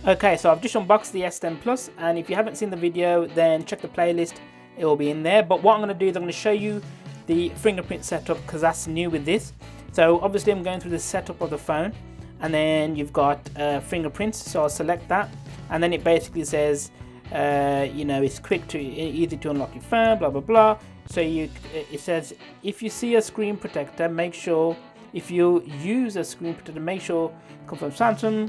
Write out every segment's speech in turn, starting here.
Okay, so I've just unboxed the S10 Plus, and if you haven't seen the video, then check the playlist, it will be in there. But what I'm going to do is I'm going to show you the fingerprint setup, because that's new with this. So obviously I'm going through the setup of the phone, and then you've got fingerprints, so I'll select that, and then it basically says you know, it's easy to unlock your phone, blah blah blah. So it says if you see a screen protector, make sure, if you use a screen protector, make sure come from Samsung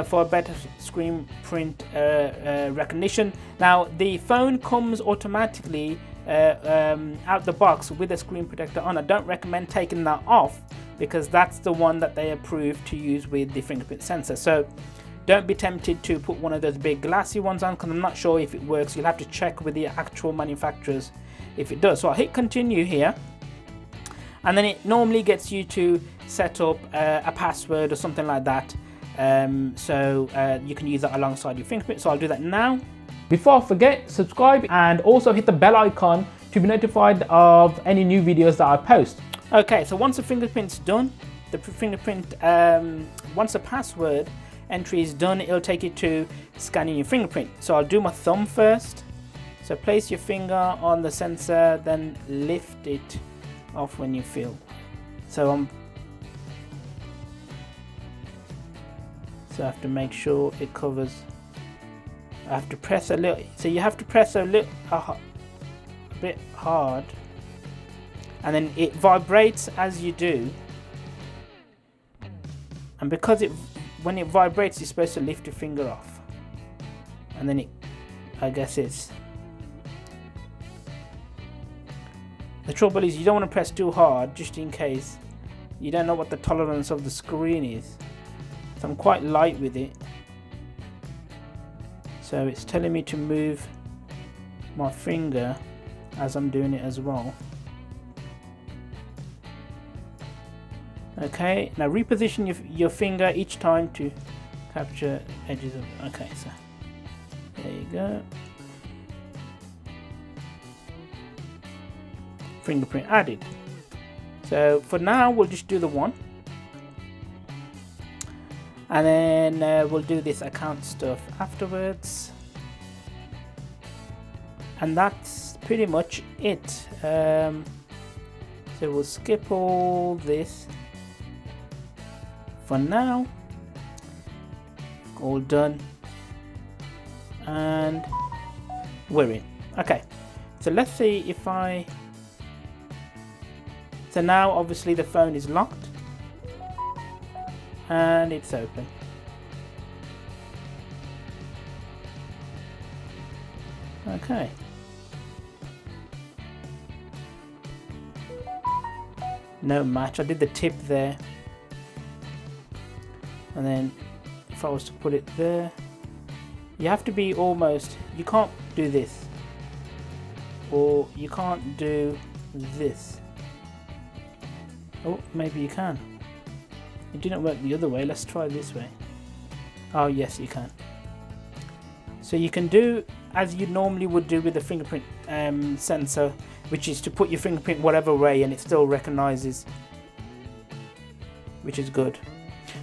for a better screen print recognition. Now the phone comes automatically out the box with a screen protector on. I don't recommend taking that off, because that's the one that they approve to use with the fingerprint sensor. So don't be tempted to put one of those big glassy ones on, because I'm not sure if it works. You'll have to check with the actual manufacturers if it does. So I'll hit continue here, and then it normally gets you to set up a password or something like that. So you can use that alongside your fingerprint. So I'll do that now. Before I forget, subscribe and also hit the bell icon to be notified of any new videos that I post. Okay, so once the fingerprint's done, the fingerprint, once the password entry is done, it'll take you to scanning your fingerprint. So I'll do my thumb first. So place your finger on the sensor, then lift it off when you feel. So I have to make sure it covers. I have to press a little, so you have to press a bit hard, and then it vibrates as you do, and because when it vibrates, you're supposed to lift your finger off, and then I guess it's, the trouble is you don't want to press too hard, just in case you don't know what the tolerance of the screen is. So I'm quite light with it, so it's telling me to move my finger as I'm doing it as well. Okay, now reposition your finger each time to capture edges of, okay, so there you go. Fingerprint added. So for now we'll just do the one, and then we'll do this account stuff afterwards, and that's pretty much it. So we'll skip all this for now. All done, and we're in. Okay, so let's see if so now obviously the phone is locked and it's open. Okay, no match. I did the tip there, and then if I was to put it there, you have to be almost, you can't do this, or you can't do this. Oh, maybe you can. It didn't work the other way. Let's try this way. Oh yes, you can. So you can do as you normally would do with the fingerprint sensor, which is to put your fingerprint whatever way and it still recognizes, which is good.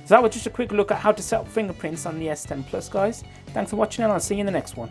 So that was just a quick look at how to set up fingerprints on the S10 Plus, guys. Thanks for watching, and I'll see you in the next one.